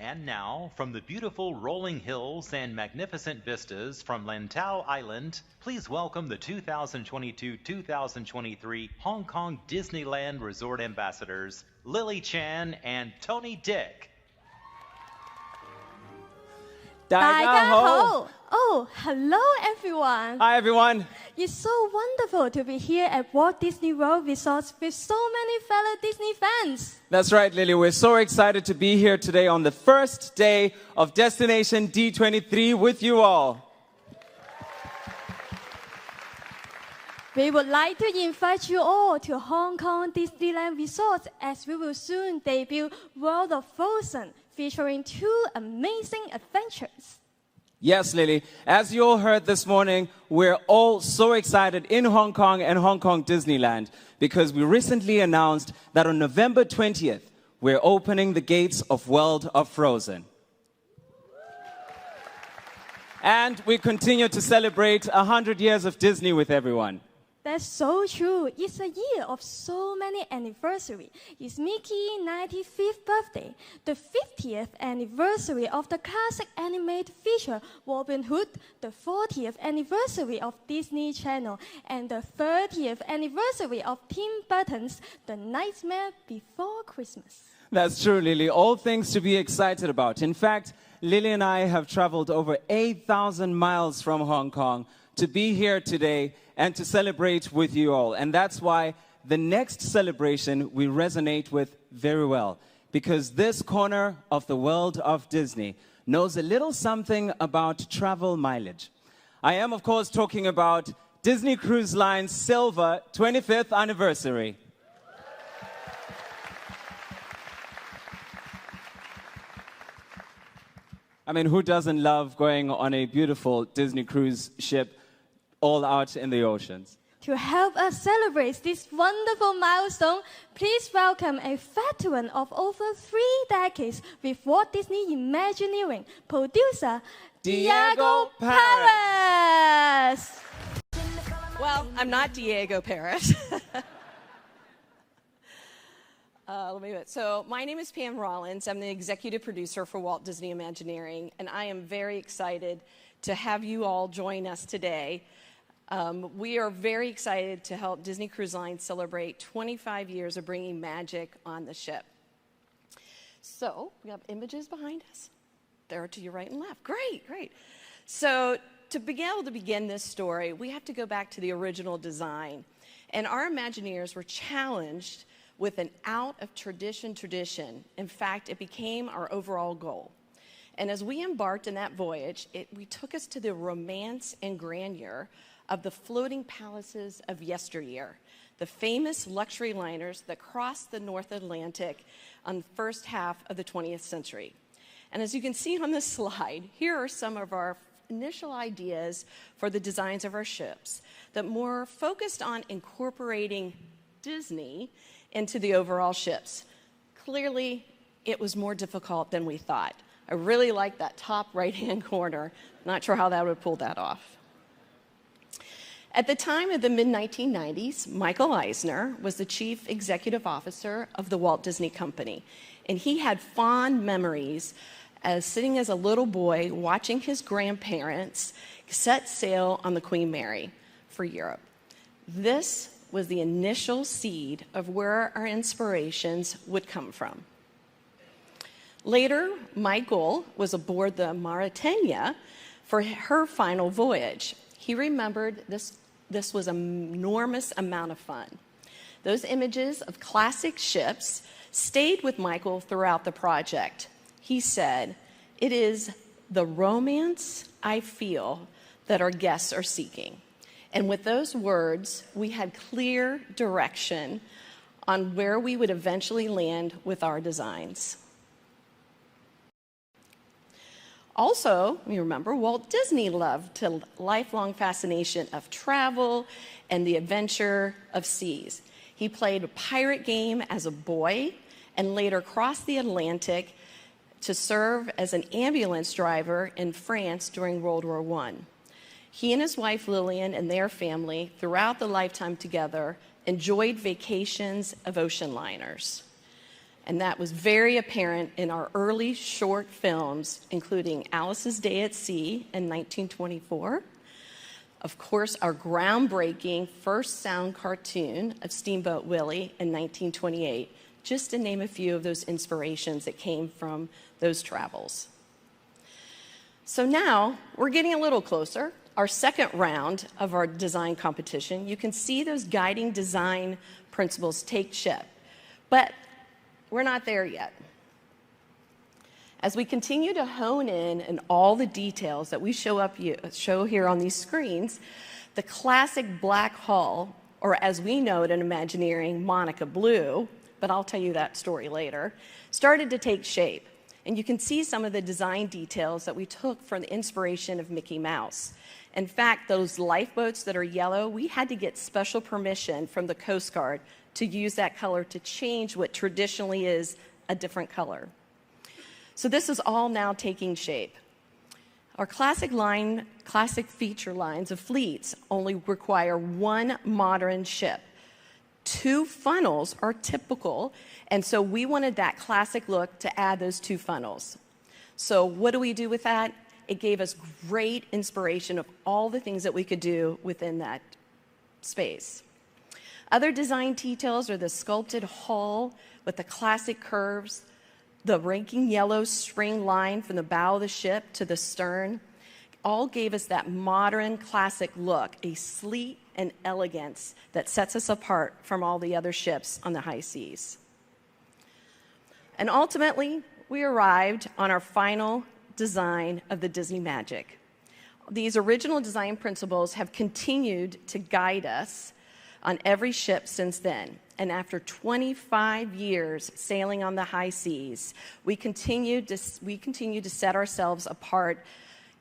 And now, from the beautiful rolling hills and magnificent vistas from Lantau Island, please welcome the 2022-2023 Hong Kong Disneyland Resort Ambassadors, Lily Chan and Tony Dick. 大家好. Oh, hello everyone. Hi everyone. It's so wonderful to be here at Walt Disney World Resort with so many fellow Disney fans. That's right, Lily. We're so excited to be here today on the first day of Destination D23 with you all. We would like to invite you all to Hong Kong Disneyland Resort as we will soon debut World of Frozen, featuring 2 amazing adventures. Yes, Lily. As you all heard this morning, we're all so excited in Hong Kong and Hong Kong Disneyland because we recently announced that on November 20th, we're opening the gates of World of Frozen. And we continue to celebrate 100 years of Disney with everyone. That's so true. It's a year of so many anniversaries. It's Mickey's 95th birthday, the 50th anniversary of the classic animated feature Robin Hood, the 40th anniversary of Disney Channel, and the 30th anniversary of Tim Burton's The Nightmare Before Christmas. That's true, Lily. All things to be excited about. In fact, Lily and I have traveled over 8,000 miles from Hong Kong to be here today and to celebrate with you all. And that's why the next celebration we resonate with very well, because this corner of the world of Disney knows a little something about travel mileage. I am, of course, talking about Disney Cruise Line's Silver 25th anniversary. I mean, who doesn't love going on a beautiful Disney cruise ship all out in the oceans? To help us celebrate this wonderful milestone, please welcome a veteran of over 3 decades with Walt Disney Imagineering, producer Diego Paris. Well, I'm not Diego Paris. So my name is Pam Rollins. I'm the executive producer for Walt Disney Imagineering, and I am very excited to have you all join us today. We are very excited to help Disney Cruise Line celebrate 25 years of bringing magic on the ship. So we have images behind us. They're to your right and left. Great, great. So to be able to begin this story, we have to go back to the original design. And our Imagineers were challenged with an out-of-tradition. In fact, it became our overall goal. And as we embarked on that voyage, we took us to the romance and grandeur of the floating palaces of yesteryear, the famous luxury liners that crossed the North Atlantic on the first half of the 20th century. And as you can see on this slide, here are some of our initial ideas for the designs of our ships that more focused on incorporating Disney into the overall ships. Clearly, it was more difficult than we thought. I really like that top right-hand corner. Not sure how that would pull that off. At the time of the mid-1990s, Michael Eisner was the chief executive officer of the Walt Disney Company, and he had fond memories as sitting as a little boy watching his grandparents set sail on the Queen Mary for Europe. This was the initial seed of where our inspirations would come from. Later, Michael was aboard the Mauretania for her final voyage. He remembered this was an enormous amount of fun. Those images of classic ships stayed with Michael throughout the project. He said, "It is the romance I feel that our guests are seeking." And with those words, we had clear direction on where we would eventually land with our designs. Also, you remember, Walt Disney loved a lifelong fascination of travel and the adventure of seas. He played a pirate game as a boy and later crossed the Atlantic to serve as an ambulance driver in France during World War I. He and his wife Lillian and their family, throughout the lifetime together, enjoyed vacations of ocean liners. And that was very apparent in our early short films, including Alice's Day at Sea in 1924. Of course, our groundbreaking first sound cartoon of Steamboat Willie in 1928, just to name a few of those inspirations that came from those travels. So now we're getting a little closer. Our second round of our design competition, you can see those guiding design principles take shape. But we're not there yet. As we continue to hone in all the details that we show here on these screens, the classic black hull, or as we know it in Imagineering, Monica Blue, but I'll tell you that story later, started to take shape. And you can see some of the design details that we took from the inspiration of Mickey Mouse. In fact, those lifeboats that are yellow, we had to get special permission from the Coast Guard to use that color to change what traditionally is a different color. So this is all now taking shape. Our classic feature lines of fleets only require one modern ship. 2 funnels are typical, and so we wanted that classic look to add those 2 funnels. So what do we do with that? It gave us great inspiration of all the things that we could do within that space. Other design details are the sculpted hull with the classic curves, the raking yellow string line from the bow of the ship to the stern, all gave us that modern classic look, a sleek and elegance that sets us apart from all the other ships on the high seas. And ultimately, we arrived on our final design of the Disney Magic. These original design principles have continued to guide us on every ship since then. And after 25 years sailing on the high seas, we continue to set ourselves apart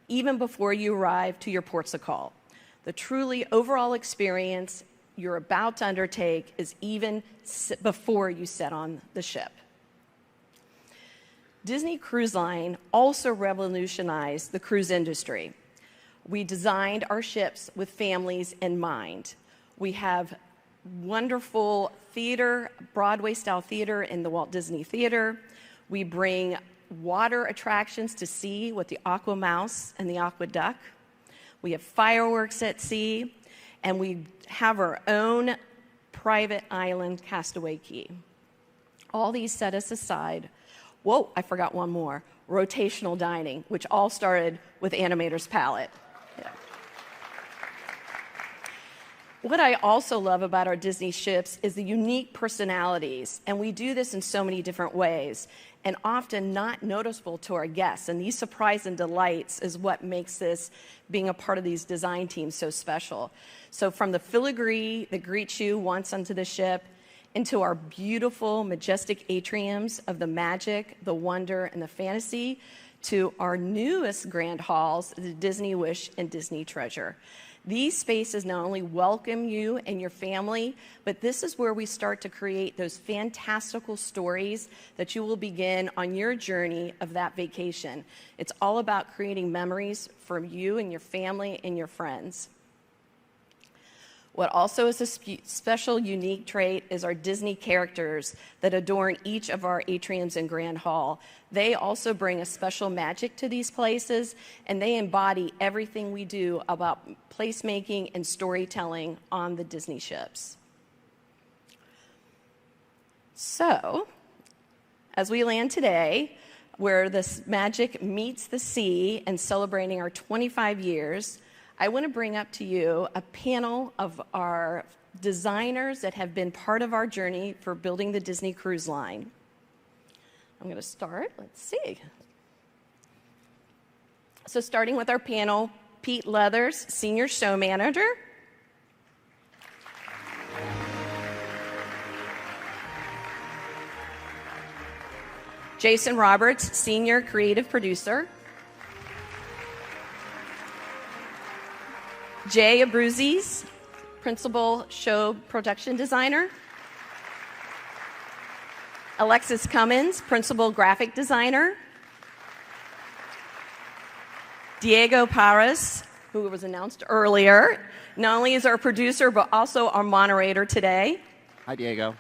even before you arrive to your ports of call. The truly overall experience you're about to undertake is even before you set on the ship. Disney Cruise Line also revolutionized the cruise industry. We designed our ships with families in mind. We have wonderful theater, Broadway-style theater in the Walt Disney Theater. We bring water attractions to see with the Aqua Mouse and the Aqua Duck. We have fireworks at sea, and we have our own private island, Castaway Cay. All these set us aside. Whoa, I forgot one more. Rotational dining, which all started with Animator's Palette. Yeah. What I also love about our Disney ships is the unique personalities, and we do this in so many different ways, and often not noticeable to our guests. And these surprise and delights is what makes this, being a part of these design teams, so special. So from the filigree that greets you once onto the ship, into our beautiful, majestic atriums of the magic, the wonder, and the fantasy, to our newest grand halls, the Disney Wish and Disney Treasure. These spaces not only welcome you and your family, but this is where we start to create those fantastical stories that you will begin on your journey of that vacation. It's all about creating memories for you and your family and your friends. What also is a special, unique trait is our Disney characters that adorn each of our atriums and Grand Hall. They also bring a special magic to these places, and they embody everything we do about placemaking and storytelling on the Disney ships. So, as we land today, where this magic meets the sea and celebrating our 25 years, I want to bring up to you a panel of our designers that have been part of our journey for building the Disney Cruise Line. I'm going to start. Let's see. So starting with our panel, Pete Leathers, Senior Show Manager. Jason Roberts, Senior Creative Producer. Jay Abruzzi, Principal Show Production Designer. Alexis Cummins, Principal Graphic Designer. Diego Parras, who was announced earlier, not only is our producer, but also our moderator today. Hi, Diego.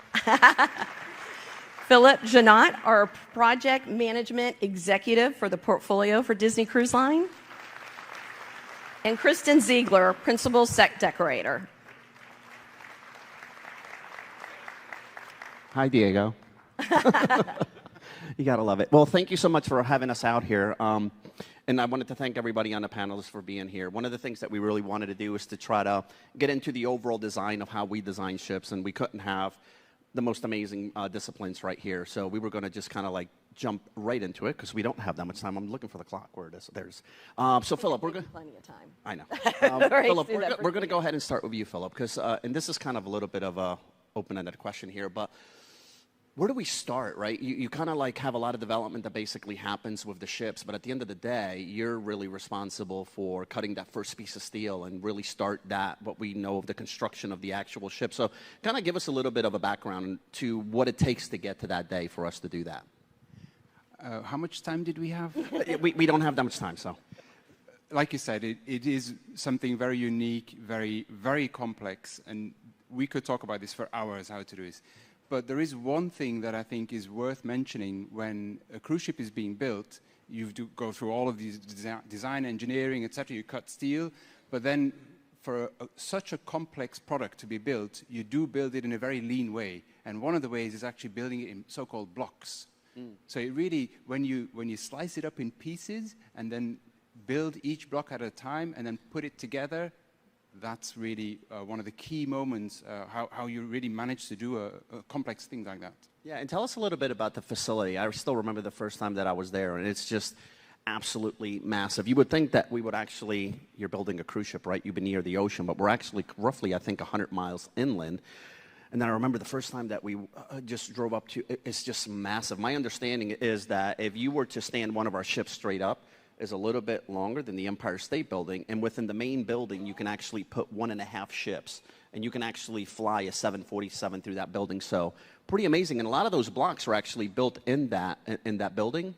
Philip Janot, our project management executive for the portfolio for Disney Cruise Line. And Kristen Ziegler, principal set decorator. Hi, Diego. You gotta love it. Well, thank you so much for having us out here. And I wanted to thank everybody on the panelists for being here. One of the things that we really wanted to do is to try to get into the overall design of how we design ships, and we couldn't have the most amazing disciplines right here. So we were going to just kind of like jump right into it because we don't have that much time. I'm looking for the clock where it is. There's. So Philip, we're going. Plenty of time. I know. Right, Philip, we're going to go ahead and start with you, Philip, because and this is kind of a little bit of a open-ended question here, but where do we start, right? You kind of like have a lot of development that basically happens with the ships, but at the end of the day, you're really responsible for cutting that first piece of steel and really start that, what we know of the construction of the actual ship. So kind of give us a little bit of a background to what it takes to get to that day for us to do that. How much time did we have? we don't have that much time, so. Like you said, it is something very unique, very, very complex, and we could talk about this for hours, how to do this. But there is one thing that I think is worth mentioning when a cruise ship is being built. You do go through all of these design, engineering, etc. You cut steel, but then for such a complex product to be built, you do build it in a very lean way. And one of the ways is actually building it in so-called blocks. So it really, when you slice it up in pieces and then build each block at a time and then put it together, that's really one of the key moments, how you really manage to do a complex thing like that. Yeah, and tell us a little bit about the facility. I still remember the first time that I was there, and it's just absolutely massive. You would think that we would actually, you're building a cruise ship, right? You've been near the ocean, but we're actually roughly, I think, 100 miles inland. And then I remember the first time that we just drove up to, it's just massive. My understanding is that if you were to stand one of our ships straight up, is a little bit longer than the Empire State Building, and within the main building, you can actually put 1.5 ships, and you can actually fly a 747 through that building. So pretty amazing, and a lot of those blocks are actually built in that building.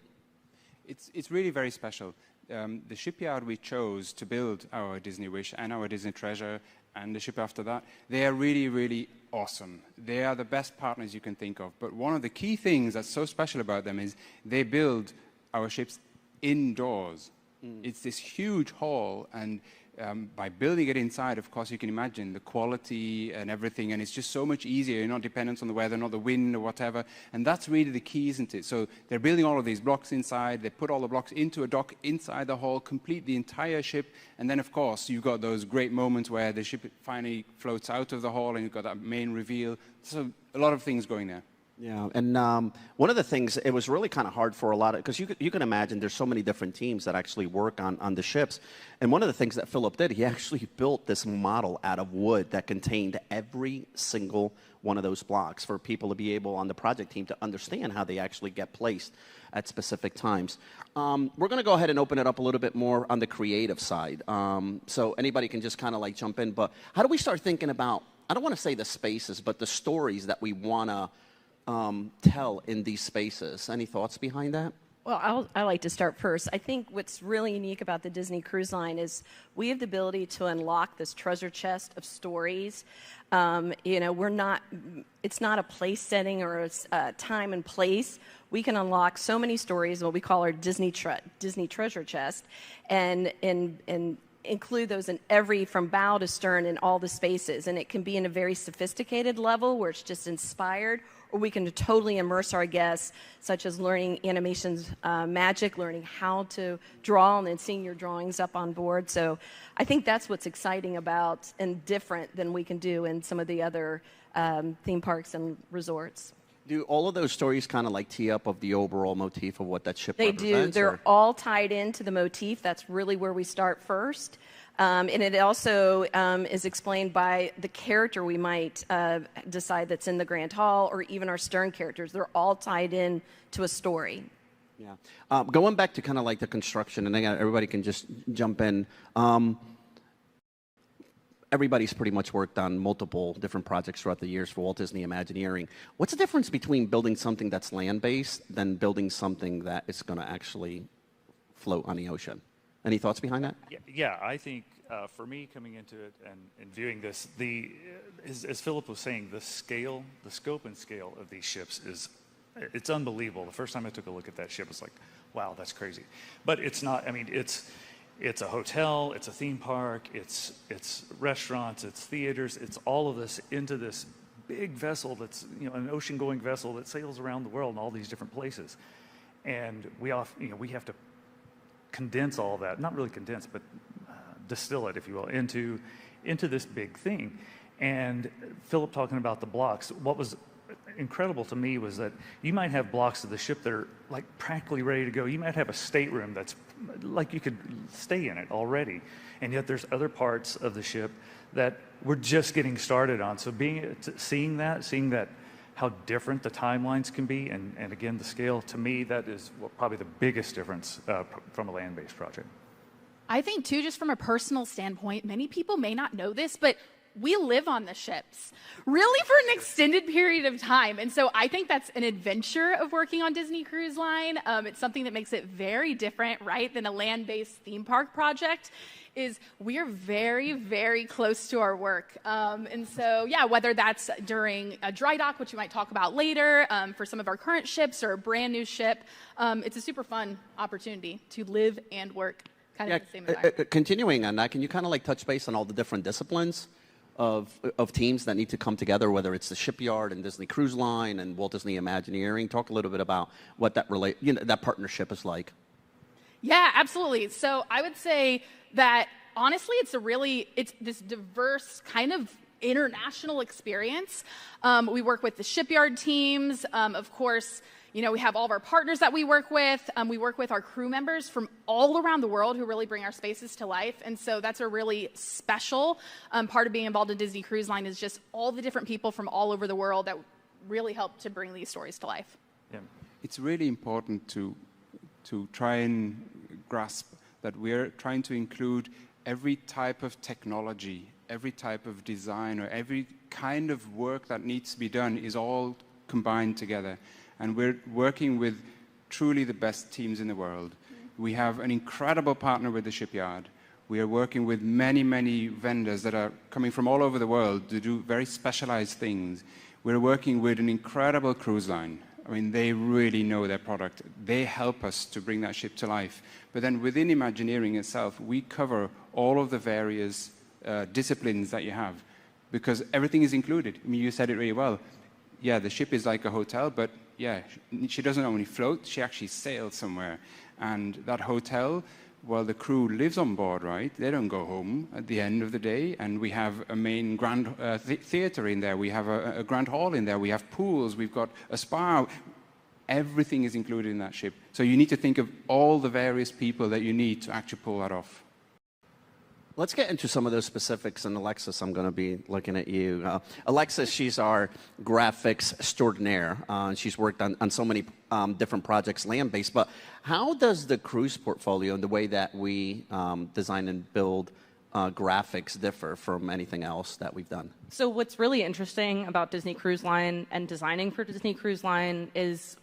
It's really very special. The shipyard we chose to build our Disney Wish and our Disney Treasure and the ship after that, they are really, really awesome. They are the best partners you can think of. But one of the key things that's so special about them is they build our ships indoors. It's this huge hall, and by building it inside, of course, you can imagine the quality and everything, and it's just so much easier. You're not dependent on the weather, not the wind or whatever, and that's really the key, isn't it? So they're building all of these blocks inside. They put all the blocks into a dock inside the hall, complete the entire ship, and then, of course, you've got those great moments where the ship finally floats out of the hall, and you've got that main reveal. So a lot of things going there. Yeah, and one of the things, it was really kind of hard for a lot of, because you can imagine there's so many different teams that actually work on the ships. And one of the things that Philip did, he actually built this model out of wood that contained every single one of those blocks for people to be able on the project team to understand how they actually get placed at specific times. We're going to go ahead and open it up a little bit more on the creative side. So anybody can just kind of like jump in. But how do we start thinking about, I don't want to say the spaces, but the stories that we want to tell in these spaces? Any thoughts behind that? Well, I like to start first. I think what's really unique about the Disney Cruise Line is we have the ability to unlock this treasure chest of stories. It's not a place setting or a time and place. We can unlock so many stories, what we call our Disney treasure chest, and include those in from bow to stern in all the spaces. And it can be in a very sophisticated level where it's just inspired, or we can totally immerse our guests, such as learning animations magic, learning how to draw, and then seeing your drawings up on board. So I think that's what's exciting about and different than we can do in some of the other theme parks and resorts. Do all of those stories kind of like tee up of the overall motif of what that ship represents? They do. They're all tied into the motif. That's really where we start first. And it also is explained by the character we might decide that's in the Grand Hall, or even our stern characters. They're all tied in to a story. Yeah. Going back to kind of like the construction, and then everybody can just jump in. Everybody's pretty much worked on multiple different projects throughout the years for Walt Disney Imagineering. What's the difference between building something that's land-based than building something that is going to actually float on the ocean? Any thoughts behind that? Yeah, I think for me coming into it and viewing this, as Philip was saying, the scope and scale of these ships is it's unbelievable. The first time I took a look at that ship, it's like, wow, that's crazy. But it's not. I mean, it's a hotel, it's a theme park, it's restaurants, it's theaters, it's all of this into this big vessel that's, you know, an ocean-going vessel that sails around the world in all these different places. And we have to condense all that, not really condense, but distill it, if you will, into this big thing. And Philip talking about the blocks, what was incredible to me was that you might have blocks of the ship that are like practically ready to go. You might have a stateroom that's like you could stay in it already, and yet there's other parts of the ship that we're just getting started on. So seeing that how different the timelines can be, and again the scale, to me that is probably the biggest difference from a land-based project. I think too, just from a personal standpoint, many people may not know this, but we live on the ships, really for an extended period of time. And so I think that's an adventure of working on Disney Cruise Line. It's something that makes it very different, right, than a land-based theme park project, is we are very, very close to our work. And so, yeah, whether that's during a dry dock, which we might talk about later, for some of our current ships or a brand new ship, it's a super fun opportunity to live and work kind of in the same environment. Continuing on that, can you kind of like touch base on all the different disciplines of teams that need to come together, whether it's the shipyard and Disney Cruise Line and Walt Disney Imagineering? Talk a little bit about what that partnership is like. Yeah, absolutely. So I would say that honestly, it's this diverse kind of international experience. We work with the shipyard teams, of course. You know, we have all of our partners that we work with. We work with our crew members from all around the world who really bring our spaces to life. And so that's a really special part of being involved in Disney Cruise Line, is just all the different people from all over the world that really help to bring these stories to life. Yeah. It's really important to try and grasp that we're trying to include every type of technology, every type of design, or every kind of work that needs to be done is all combined together. And we're working with truly the best teams in the world. We have an incredible partner with the shipyard. We are working with many, many vendors that are coming from all over the world to do very specialized things. We're working with an incredible cruise line. I mean, they really know their product. They help us to bring that ship to life. But then within Imagineering itself, we cover all of the various disciplines that you have, because everything is included. I mean, you said it really well. Yeah, the ship is like a hotel, but yeah, she doesn't only float, she actually sails somewhere. And that hotel, well, the crew lives on board, right? They don't go home at the end of the day. And we have a main grand theater in there. We have a grand hall in there. We have pools. We've got a spa. Everything is included in that ship. So you need to think of all the various people that you need to actually pull that off. Let's get into some of those specifics, and Alexis, I'm going to be looking at you. Alexis, she's our graphics extraordinaire. She's worked on so many different projects, land-based, but how does the cruise portfolio and the way that we design and build graphics differ from anything else that we've done? So what's really interesting about Disney Cruise Line and designing for Disney Cruise Line is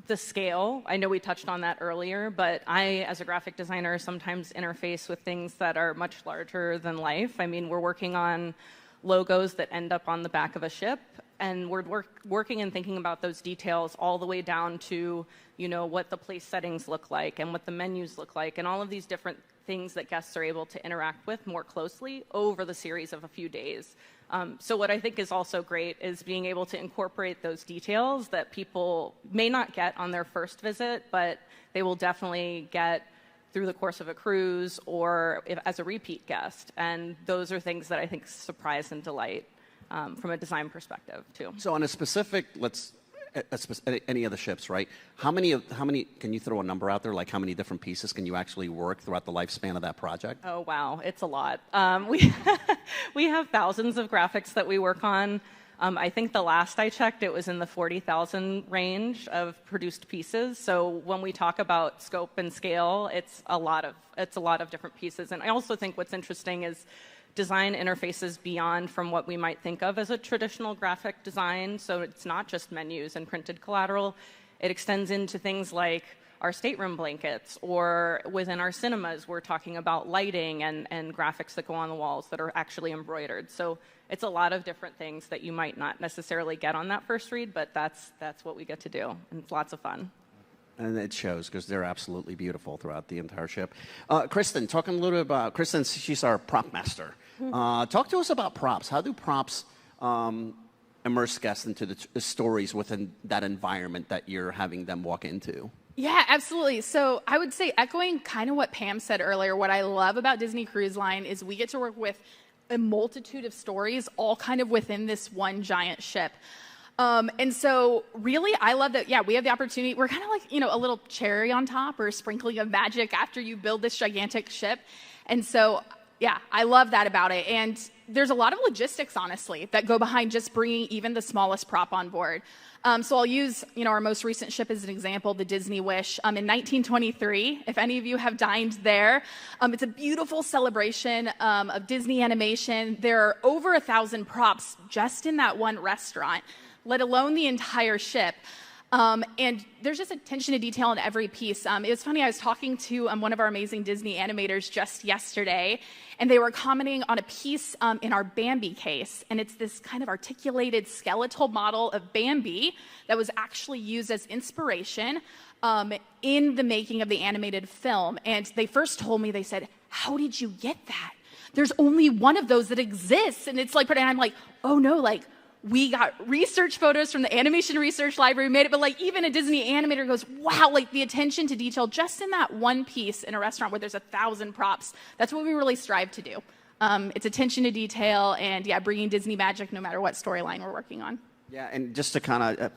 the scale. I know we touched on that earlier, but I, as a graphic designer, sometimes interface with things that are much larger than life. I mean, we're working on logos that end up on the back of a ship, and we're working and thinking about those details all the way down to, you know, what the place settings look like and what the menus look like, and all of these different things that guests are able to interact with more closely over the series of a few days. So what I think is also great is being able to incorporate those details that people may not get on their first visit, but they will definitely get through the course of a cruise or as a repeat guest. And those are things that I think surprise and delight from a design perspective, too. So on a specific, any of the ships, right? How many, can you throw a number out there, like how many different pieces can you actually work throughout the lifespan of that project? Oh, wow, it's a lot. We have thousands of graphics that we work on. I think the last I checked, it was in the 40,000 range of produced pieces. So when we talk about scope and scale, it's a lot of different pieces. And I also think what's interesting is design interfaces beyond from what we might think of as a traditional graphic design. So it's not just menus and printed collateral. It extends into things like our stateroom blankets, or within our cinemas, we're talking about lighting and graphics that go on the walls that are actually embroidered. So it's a lot of different things that you might not necessarily get on that first read, but that's what we get to do, and it's lots of fun. And it shows because they're absolutely beautiful throughout the entire ship. Kristen, talking a little bit about, Kristen, she's our prop master. Talk to us about props. How do props immerse guests into the stories within that environment that you're having them walk into? Yeah, absolutely. So I would say, echoing kind of what Pam said earlier, what I love about Disney Cruise Line is we get to work with a multitude of stories all kind of within this one giant ship. And so really, I love that, yeah, we have the opportunity. We're kind of like, a little cherry on top or a sprinkling of magic after you build this gigantic ship. And so, yeah, I love that about it. And there's a lot of logistics, honestly, that go behind just bringing even the smallest prop on board. So I'll use, our most recent ship as an example, the Disney Wish. In 1923, if any of you have dined there, it's a beautiful celebration of Disney animation. There are over 1,000 props just in that one restaurant, let alone the entire ship. And there's just attention to detail in every piece. It was funny, I was talking to one of our amazing Disney animators just yesterday, and they were commenting on a piece in our Bambi case. And it's this kind of articulated skeletal model of Bambi that was actually used as inspiration in the making of the animated film. And they first told me, they said, "How did you get that? There's only one of those that exists." And it's like, and I'm like, oh no, we got research photos from the Animation Research Library, made it, but even a Disney animator goes, wow, the attention to detail just in that one piece in a restaurant where there's 1,000 props. That's what we really strive to do. It's attention to detail and, yeah, bringing Disney magic no matter what storyline we're working on. Yeah, and just to kind of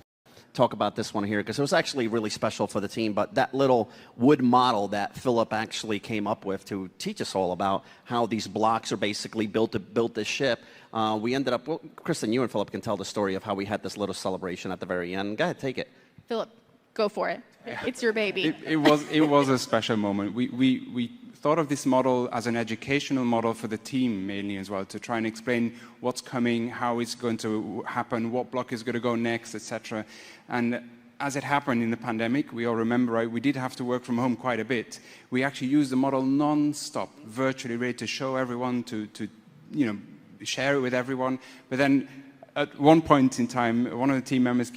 talk about this one here, because it was actually really special for the team, but that little wood model that Philip actually came up with to teach us all about how these blocks are basically built to build this ship. We ended up, well, Kristen, you and Philip can tell the story of how we had this little celebration at the very end. Go ahead, take it. Philip, go for it. It's your baby. It was a special moment. We thought of this model as an educational model for the team mainly as well, to try and explain what's coming, how it's going to happen, what block is going to go next, etc. And as it happened in the pandemic, we all remember, right, we did have to work from home quite a bit. We actually used the model non-stop, virtually ready to show everyone, to share it with everyone. But then at one point in time, one of the team members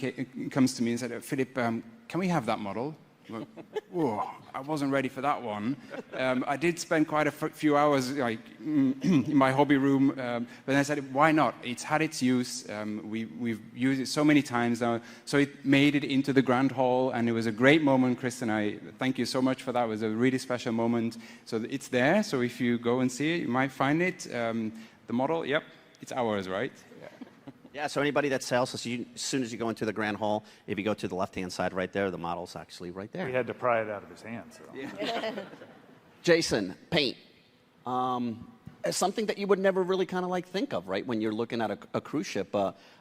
comes to me and said, "Philip, can we have that model?" I went, whoa, I wasn't ready for that one. I did spend quite a few hours in my hobby room, but then I said, why not? It's had its use. We've used it so many times now. So it made it into the Grand Hall, and it was a great moment. Kristen, I thank you so much for that. It was a really special moment. So it's there. So if you go and see it, you might find it. The model, yep, it's ours, right? Yeah, so anybody that sails, as soon as you go into the Grand Hall, if you go to the left-hand side right there, the model's actually right there. We had to pry it out of his hand. So. Yeah. Jason, paint. Something that you would never really kind of think of, right, when you're looking at a cruise ship.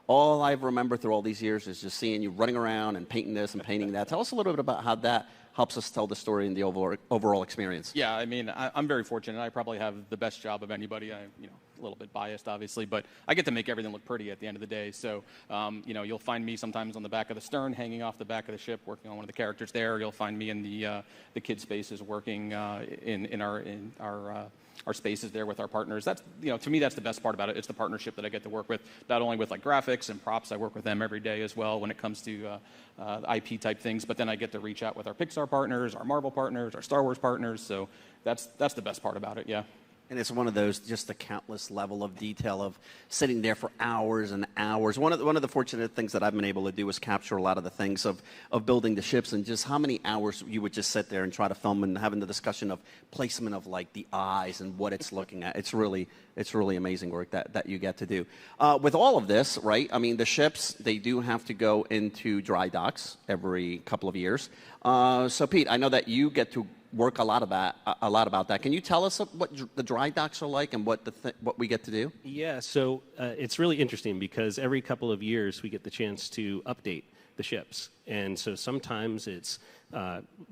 All I remember through all these years is just seeing you running around and painting this and painting that. Tell us a little bit about how that helps us tell the story and the overall experience. Yeah, I mean, I'm very fortunate. I probably have the best job of anybody. I'm, a little bit biased, obviously, but I get to make everything look pretty at the end of the day. So, you'll find me sometimes on the back of the stern, hanging off the back of the ship, working on one of the characters there. You'll find me in the kid spaces, working in our spaces there with our partners. That's, to me, that's the best part about it. It's the partnership that I get to work with, not only with graphics and props. I work with them every day as well when it comes to IP type things. But then I get to reach out with our Pixar partners, our Marvel partners, our Star Wars partners. So that's the best part about it. Yeah. And it's one of those, just the countless level of detail of sitting there for hours and hours. One of the fortunate things that I've been able to do is capture a lot of the things of building the ships, and just how many hours you would just sit there and try to film, and having the discussion of placement of the eyes and what it's looking at. It's really amazing work that you get to do. With all of this, right, I mean, the ships, they do have to go into dry docks every couple of years. So Pete, I know that you get to work a lot about that. Can you tell us what the dry docks are like and what we get to do? Yeah, so it's really interesting because every couple of years we get the chance to update the ships. And so sometimes it's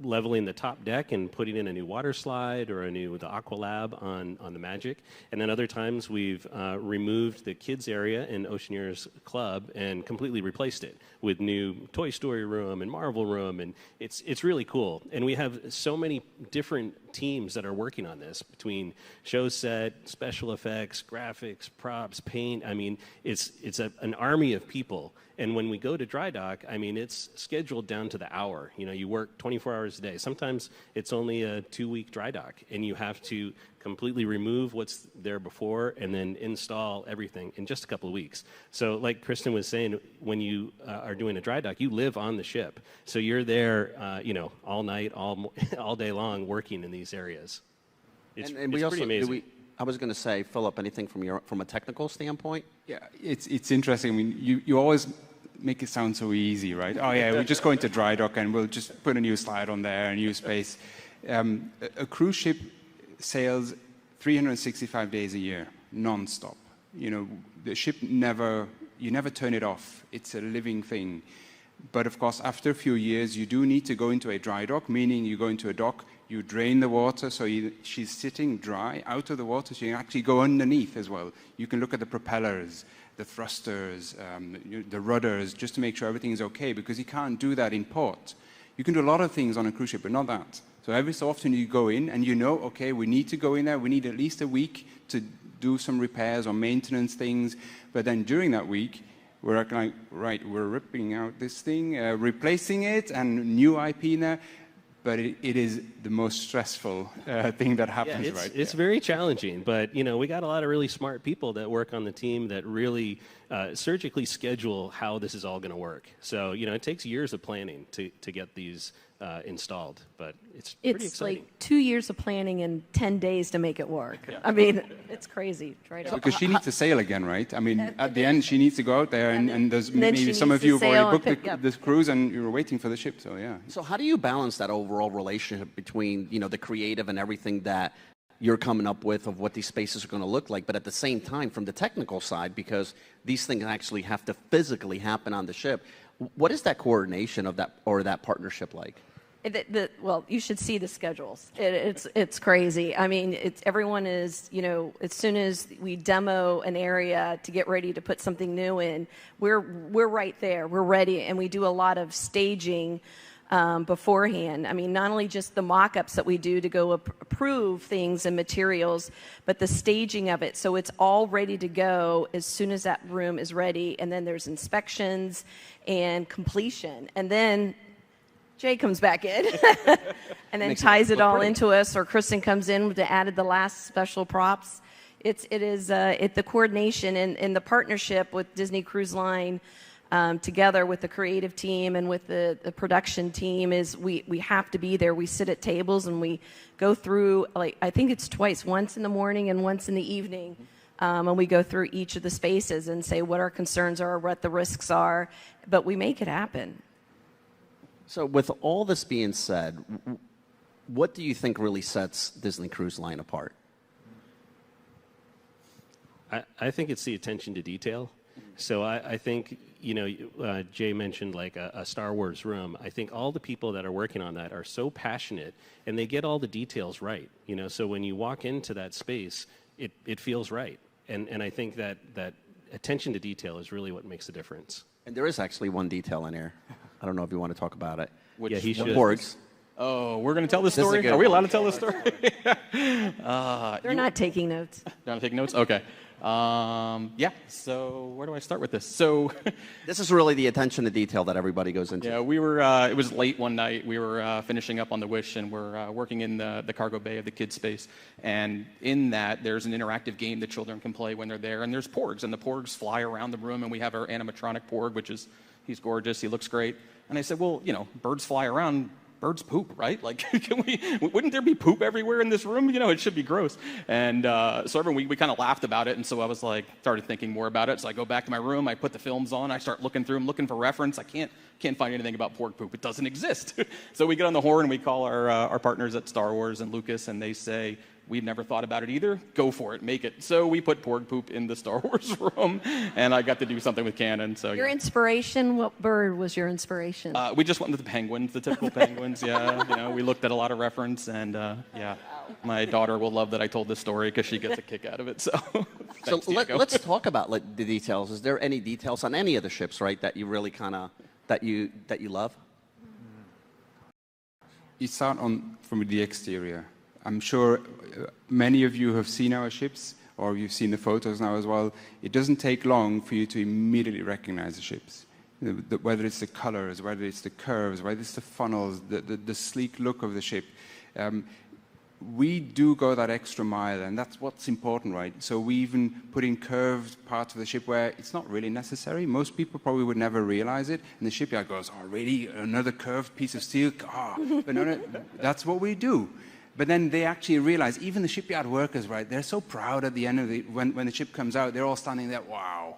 leveling the top deck and putting in a new water slide or the Aqua Lab on the Magic. And then other times we've removed the kids area in Oceaneers Club and completely replaced it with new Toy Story room and Marvel room, and it's really cool. And we have so many different teams that are working on this, between show set, special effects, graphics, props, paint. I mean, it's an army of people. And when we go to dry dock, I mean, it's scheduled down to the hour. You know, you work 24 hours a day. Sometimes it's only a 2-week dry dock, and you have to completely remove what's there before and then install everything in just a couple of weeks. So like Kristen was saying, when you are doing a dry dock, you live on the ship. So you're there, you know, all night, all day long working in these areas. It's pretty amazing. I was going to say, Philip, anything from a technical standpoint? Yeah, it's interesting. I mean, you always make it sound so easy, right? Oh yeah, we just go into dry dock and we'll just put a new slide on there, a new space. A cruise ship sails 365 days a year, non-stop. You know, the ship you never turn it off. It's a living thing. But of course, after a few years, you do need to go into a dry dock, meaning you go into a dock, you drain the water, so she's sitting dry out of the water, so you can actually go underneath as well. You can look at the propellers, the thrusters, the rudders, just to make sure everything is okay, because you can't do that in port. You can do a lot of things on a cruise ship, but not that. So every so often you go in and you know, okay, we need to go in there, we need at least a week to do some repairs or maintenance things, but then during that week, we're like, right, we're ripping out this thing, replacing it, and new IP in there. But it is the most stressful thing that happens, right? It's very challenging, but you know, we got a lot of really smart people that work on the team that really surgically schedule how this is all going to work. So you know, it takes years of planning to get these installed, but it's pretty exciting. Like 2 years of planning and 10 days to make it work. Yeah. I mean, it's crazy. Because she needs to sail again, right? I mean, at the end, she needs to go out there, and there's maybe some of you have already booked this cruise, and you're waiting for the ship. So yeah. So how do you balance that overall relationship between, you know, the creative and everything that you're coming up with of what these spaces are going to look like, but at the same time from the technical side, because these things actually have to physically happen on the ship? What is that coordination of that or that partnership like? Well, you should see the schedules. It's crazy. I mean, everyone is, you know, as soon as we demo an area to get ready to put something new in, we're right there. We're ready, and we do a lot of staging beforehand. I mean, not only just the mock-ups that we do to go approve things and materials, but the staging of it. So it's all ready to go as soon as that room is ready, and then there's inspections and completion. And then Jay comes back in and then ties it all into us, or Kristen comes in to added the last special props. It's the coordination and the partnership with Disney Cruise Line together with the creative team and with the production team is we have to be there. We sit at tables and we go through, like, I think it's twice, once in the morning and once in the evening. And we go through each of the spaces and say what our concerns are, what the risks are, but we make it happen. So with all this being said, what do you think really sets Disney Cruise Line apart? I think it's the attention to detail. So I think, you know, Jay mentioned like a Star Wars room. I think all the people that are working on that are so passionate, and they get all the details right. You know, so when you walk into that space, it feels right. And I think that attention to detail is really what makes the difference. And there is actually one detail in here. I don't know if you want to talk about it. Yeah, he should. Porgs. Oh, we're going to tell the story? Are we allowed to tell the story? They're not taking notes. They're not taking notes? Okay. Yeah, so where do I start with this? So this is really the attention to detail that everybody goes into. Yeah, we were, it was late one night. We were finishing up on the Wish, and we're working in the cargo bay of the kids' space. And in that, there's an interactive game that children can play when they're there. And there's porgs, and the porgs fly around the room, and we have our animatronic porg, which is, he's gorgeous, he looks great. And I said, well, you know, birds fly around, birds poop, right? Like, wouldn't there be poop everywhere in this room? You know, it should be gross. And so everyone, we kind of laughed about it, and so I was like, started thinking more about it. So I go back to my room, I put the films on, I start looking through them, looking for reference. I can't find anything about porg poop. It doesn't exist. So we get on the horn, and we call our partners at Star Wars and Lucas, and they say, we'd never thought about it either. Go for it, make it. So we put porg poop in the Star Wars room, and I got to do something with canon. So your inspiration, what bird was your inspiration? we just went with the penguins, the typical penguins. Yeah, you know, we looked at a lot of reference, and yeah, my daughter will love that I told this story because she gets a kick out of it. So, so let's talk about the details. Is there any details on any of the ships, right, that you really kind of that you love? You start from the exterior. I'm sure many of you have seen our ships, or you've seen the photos now as well. It doesn't take long for you to immediately recognize the ships. Whether it's the colors, whether it's the curves, whether it's the funnels, the sleek look of the ship. We do go that extra mile, and that's what's important, right? So we even put in curved parts of the ship where it's not really necessary. Most people probably would never realize it, and the shipyard goes, oh, really? Another curved piece of steel? Oh. But no, that's what we do. But then they actually realize, even the shipyard workers, right, they're so proud at the end of when the ship comes out, they're all standing there, wow.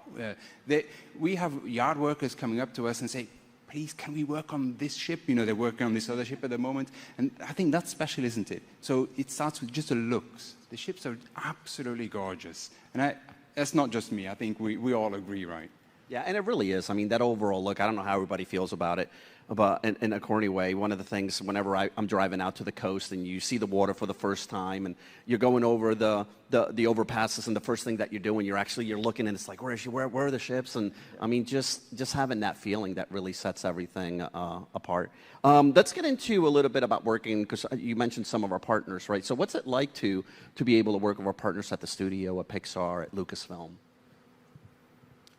We have yard workers coming up to us and say, please, can we work on this ship? You know, they're working on this other ship at the moment. And I think that's special, isn't it? So it starts with just the looks. The ships are absolutely gorgeous. And that's not just me. I think we all agree, right? Yeah, and it really is. I mean, that overall look, I don't know how everybody feels about it, but in a corny way, one of the things, whenever I'm driving out to the coast and you see the water for the first time and you're going over the overpasses, and the first thing that you're doing, you're looking and it's like, where are the ships? And I mean, just having that feeling that really sets everything apart. Let's get into a little bit about working, because you mentioned some of our partners, right? So what's it like to be able to work with our partners at the studio, at Pixar, at Lucasfilm?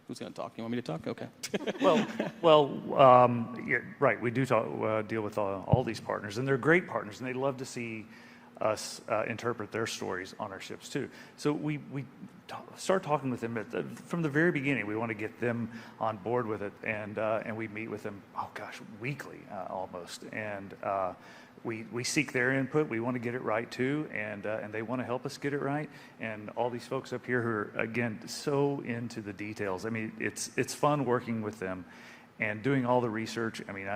Who's going to talk? You want me to talk? Okay. Yeah, right. We do deal with all these partners, and they're great partners, and they love to see us interpret their stories on our ships too. So we start talking with them from the very beginning. We want to get them on board with it, and we meet with them, oh gosh, weekly almost, and we seek their input. We want to get it right too, and they want to help us get it right. And all these folks up here who are, again, so into the details. I mean, it's fun working with them and doing all the research. I mean,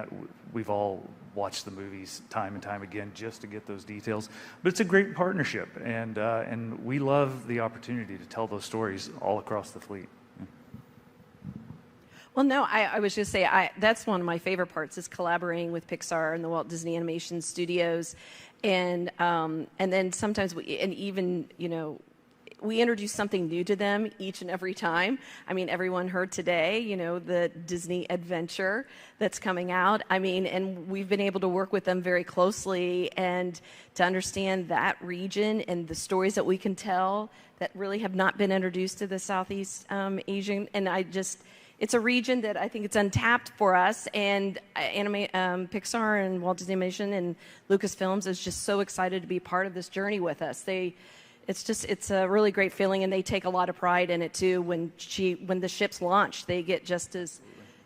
we've all watched the movies time and time again just to get those details. But it's a great partnership, and we love the opportunity to tell those stories all across the fleet. Well, no, I was just say that's one of my favorite parts is collaborating with Pixar and the Walt Disney Animation Studios, and then sometimes we introduce something new to them each and every time. I mean, everyone heard today, the Disney Adventure that's coming out. I mean, and we've been able to work with them very closely and to understand that region and the stories that we can tell that really have not been introduced to the Southeast Asian, and it's a region that I think it's untapped for us, and Pixar and Walt Disney Animation and Lucasfilms is just so excited to be part of this journey with us. It's a really great feeling, and they take a lot of pride in it too. When the ships launch, they get just as,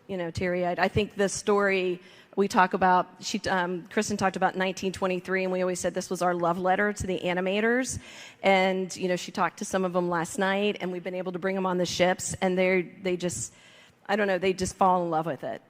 teary-eyed. I think the story we talk about, Kristen talked about 1923, and we always said this was our love letter to the animators. And she talked to some of them last night, and we've been able to bring them on the ships, and they just, I don't know, they just fall in love with it.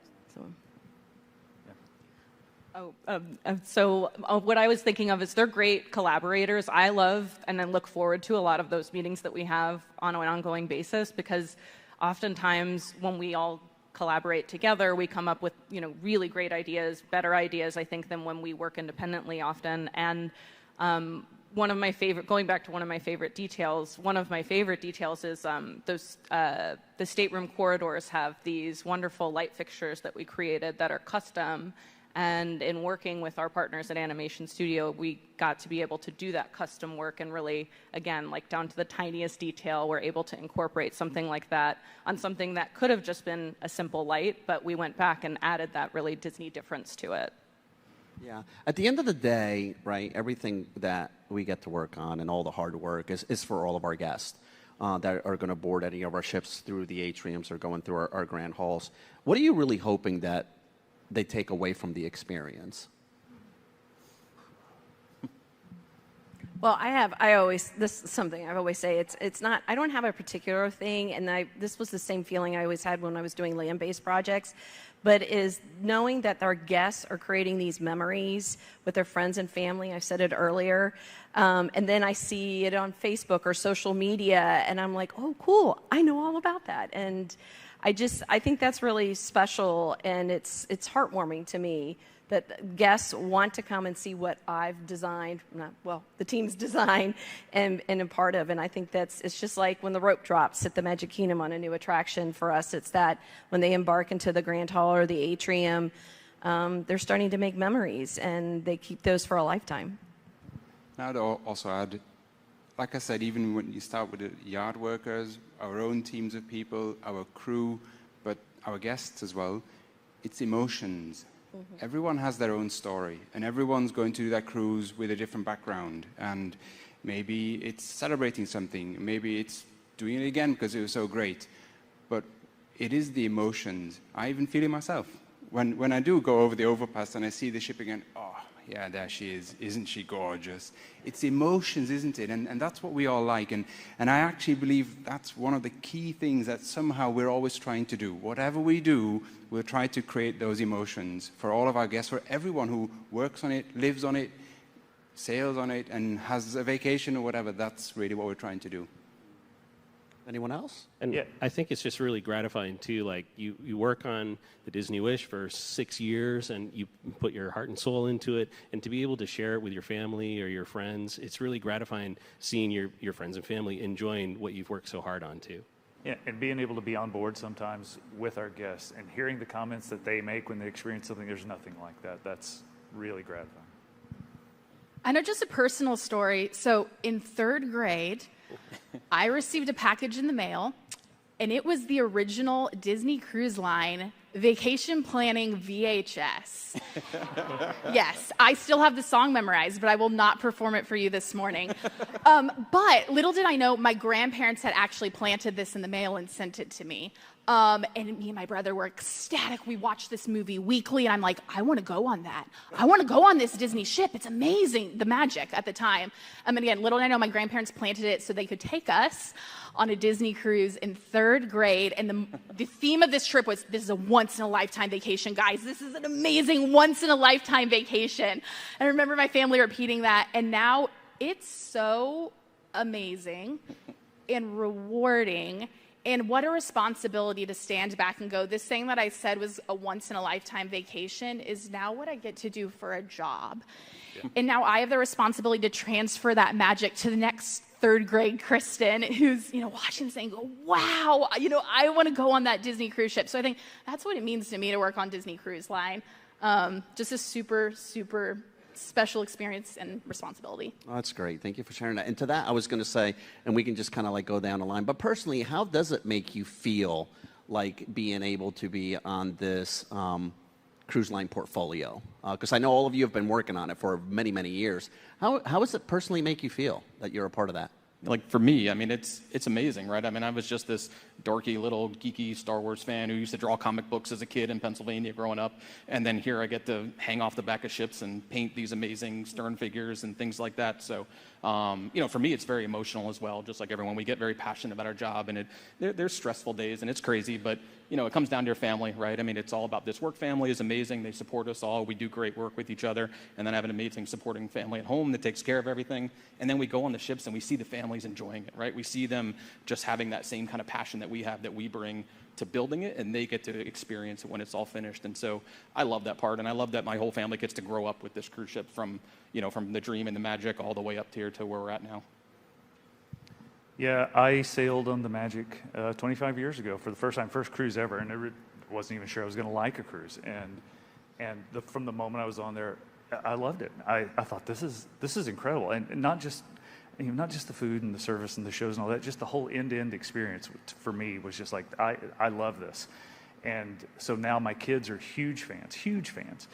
So what I was thinking of is they're great collaborators. I love and then look forward to a lot of those meetings that we have on an ongoing basis, because oftentimes when we all collaborate together, we come up with really great ideas, better ideas, I think, than when we work independently often. And going back to one of my favorite details is the stateroom corridors have these wonderful light fixtures that we created that are custom. And in working with our partners at Animation Studio, we got to be able to do that custom work and really, again, like down to the tiniest detail, we're able to incorporate something like that on something that could have just been a simple light, but we went back and added that really Disney difference to it. Yeah. At the end of the day, right, everything that we get to work on and all the hard work is for all of our guests that are going to board any of our ships through the atriums or going through our grand halls. What are you really hoping that they take away from the experience? Well, this is something I always say, it's not, I don't have a particular thing, and this was the same feeling I always had when I was doing land-based projects, but is knowing that our guests are creating these memories with their friends and family. I said it earlier. And then I see it on Facebook or social media, and I'm like, oh, cool, I know all about that. And I think that's really special, and it's heartwarming to me that guests want to come and see what I've designed, the team's designed, and a part of. And I think it's just like when the rope drops at the Magic Kingdom on a new attraction for us. It's that when they embark into the Grand Hall or the atrium, they're starting to make memories, and they keep those for a lifetime. I'd also add, like I said, even when you start with the yard workers, our own teams of people, our crew, but our guests as well, it's emotions. Mm-hmm. Everyone has their own story, and everyone's going to do that cruise with a different background. And maybe it's celebrating something, maybe it's doing it again because it was so great. But it is the emotions. I even feel it myself. When I do go over the overpass and I see the ship again, oh, yeah, there she is. Isn't she gorgeous? It's emotions, isn't it? And that's what we all like. And I actually believe that's one of the key things that somehow we're always trying to do. Whatever we do, we'll try to create those emotions for all of our guests, for everyone who works on it, lives on it, sails on it, and has a vacation or whatever. That's really what we're trying to do. Anyone else? And yeah. I think it's just really gratifying too. Like you work on the Disney Wish for 6 years, and you put your heart and soul into it, and to be able to share it with your family or your friends, it's really gratifying seeing your friends and family enjoying what you've worked so hard on too. Yeah, and being able to be on board sometimes with our guests and hearing the comments that they make when they experience something, there's nothing like that. That's really gratifying. I know just a personal story. So in 3rd grade, I received a package in the mail, and it was the original Disney Cruise Line vacation planning VHS. Yes, I still have the song memorized, but I will not perform it for you this morning. But little did I know, my grandparents had actually planted this in the mail and sent it to me. And me and my brother were ecstatic. We watched this movie weekly, and I'm like, I want to go on that. I want to go on this Disney ship. It's amazing, the magic at the time. And again, little did I know, my grandparents planted it so they could take us on a Disney cruise in 3rd grade. And the theme of this trip was, this is a once-in-a-lifetime vacation, guys. This is an amazing once-in-a-lifetime vacation. And I remember my family repeating that, and now it's so amazing and rewarding. And what a responsibility to stand back and go, this thing that I said was a once-in-a-lifetime vacation is now what I get to do for a job. Yeah. And now I have the responsibility to transfer that magic to the next 3rd grade Kristen, who's, watching this and go, wow, I want to go on that Disney cruise ship. So I think that's what it means to me to work on Disney Cruise Line. Just a super, super special experience and responsibility. Oh, that's great. Thank you for sharing that. And to that, I was going to say, and we can just kind of like go down the line, but personally, how does it make you feel like being able to be on this cruise line portfolio? Because I know all of you have been working on it for many, many years. How does it personally make you feel that you're a part of that? Like for me, I mean, it's amazing, right? I mean, I was just this dorky little geeky Star Wars fan who used to draw comic books as a kid in Pennsylvania growing up, and then here I get to hang off the back of ships and paint these amazing stern figures and things like that. So, for me, it's very emotional as well. Just like everyone, we get very passionate about our job, and there's stressful days and it's crazy, but it comes down to your family, right? I mean, it's all about this work family is amazing. They support us all. We do great work with each other, and then I have an amazing supporting family at home that takes care of everything. And then we go on the ships and we see the families enjoying it, right? We see them just having that same kind of passion that we have, that we bring to building it, and they get to experience it when it's all finished. And so I love that part, and I love that my whole family gets to grow up with this cruise ship from the dream and the magic all the way up here to where we're at now. Yeah, I sailed on the Magic 25 years ago for the first time, first cruise ever, and I wasn't even sure I was going to like a cruise. And from the moment I was on there, I loved it. I thought this is incredible, and not just the food and the service and the shows and all that, just the whole end-to-end experience for me was just like, I love this. And so now my kids are huge fans.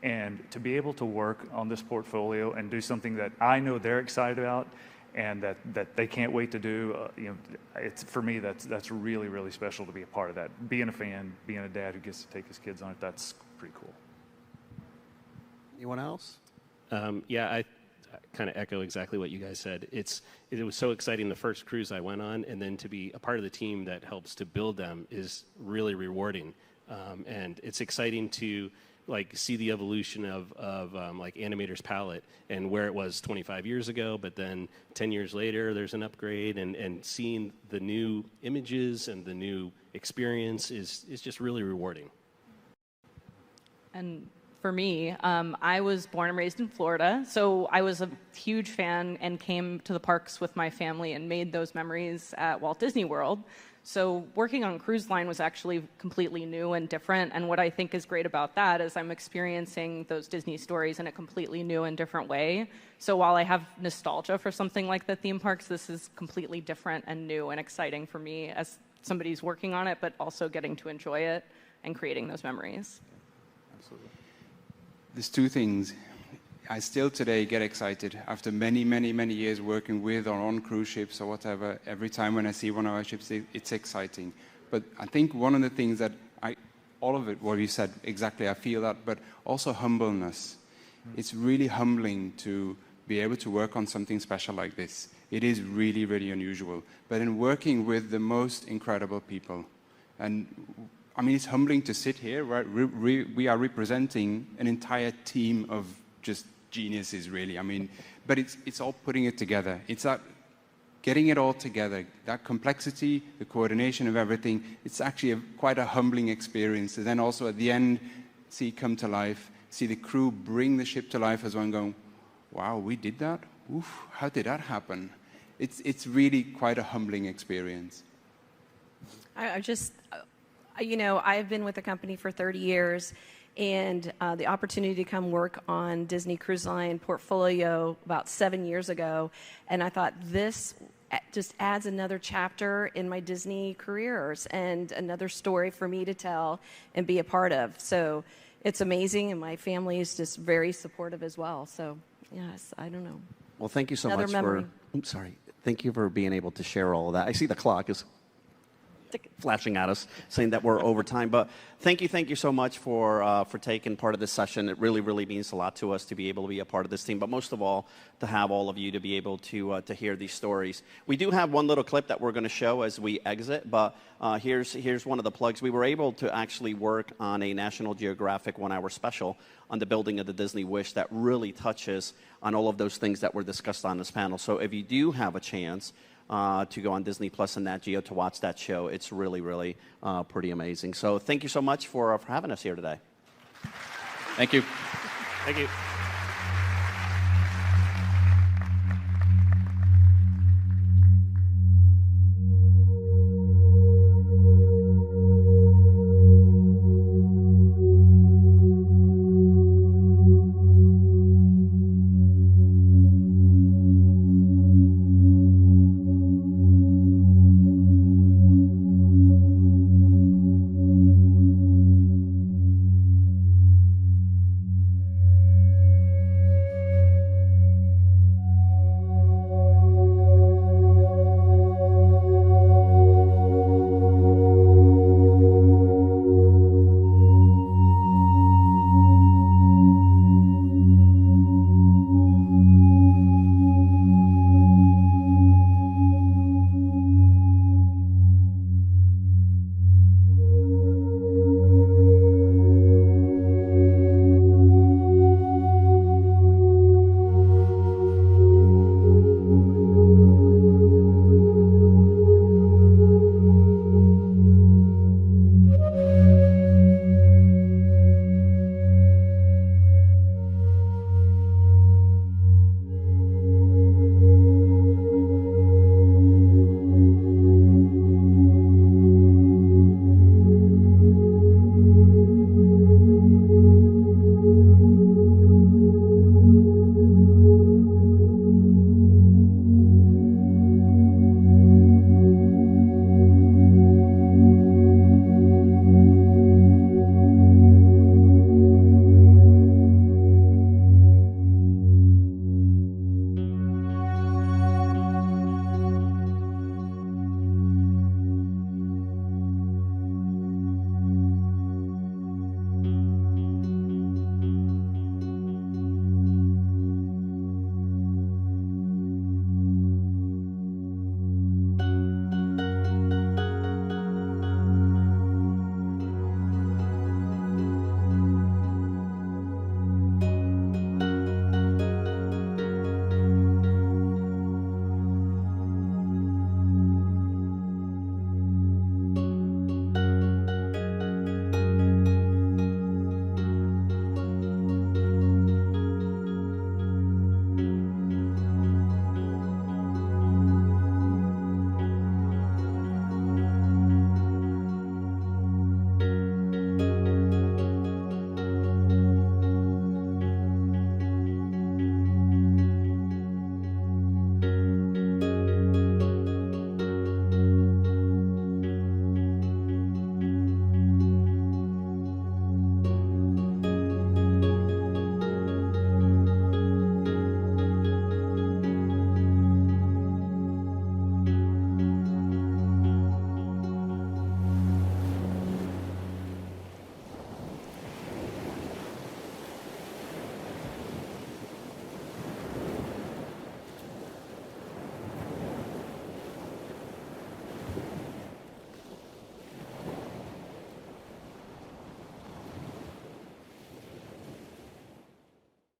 And to be able to work on this portfolio and do something that I know they're excited about and that they can't wait to do, it's for me that's really, really special to be a part of that. Being a fan, being a dad who gets to take his kids on it, that's pretty cool. Anyone else? Yeah, kind of echo exactly what you guys said. It was so exciting the first cruise I went on, and then to be a part of the team that helps to build them is really rewarding. And it's exciting to like see the evolution of like Animator's palette and where it was 25 years ago, but then 10 years later there's an upgrade, and seeing the new images and the new experience is just really rewarding. And for me, I was born and raised in Florida, so I was a huge fan and came to the parks with my family and made those memories at Walt Disney World. So working on Cruise Line was actually completely new and different, and what I think is great about that is I'm experiencing those Disney stories in a completely new and different way. So while I have nostalgia for something like the theme parks, this is completely different and new and exciting for me as somebody who's working on it, but also getting to enjoy it and creating those memories. Absolutely. There's two things. I still today get excited after many, many, many years working with or on cruise ships or whatever. Every time when I see one of our ships, it's exciting. But I think one of the things that all of it, what you said, exactly, I feel that, but also humbleness. It's really humbling to be able to work on something special like this. It is really, really unusual. But in working with the most incredible people, and I mean, it's humbling to sit here, right? We are representing an entire team of just geniuses, really. I mean, but it's all putting it together. It's that getting it all together, that complexity, the coordination of everything. It's actually quite a humbling experience. And then also at the end, see it come to life, see the crew bring the ship to life as one going, wow, we did that? Oof, how did that happen? It's really quite a humbling experience. You know, I've been with the company for 30 years, and the opportunity to come work on Disney Cruise Line portfolio about 7 years ago, and I thought this just adds another chapter in my Disney careers and another story for me to tell and be a part of. So it's amazing, and my family is just very supportive as well. So yes, I don't know. Well, thank you so Another much memory. Thank you for being able to share all of that. I see the clock is flashing at us, saying that we're over time. But thank you so much for taking part of this session. It really, really means a lot to us to be able to be a part of this team, but most of all, to have all of you to be able to hear these stories. We do have one little clip that we're going to show as we exit, but here's one of the plugs. We were able to actually work on a National Geographic 1-hour special on the building of the Disney Wish that really touches on all of those things that were discussed on this panel. So if you do have a chance to go on Disney Plus and Nat Geo to watch that show, it's really, really pretty amazing. So thank you so much for having us here today. Thank you. Thank you.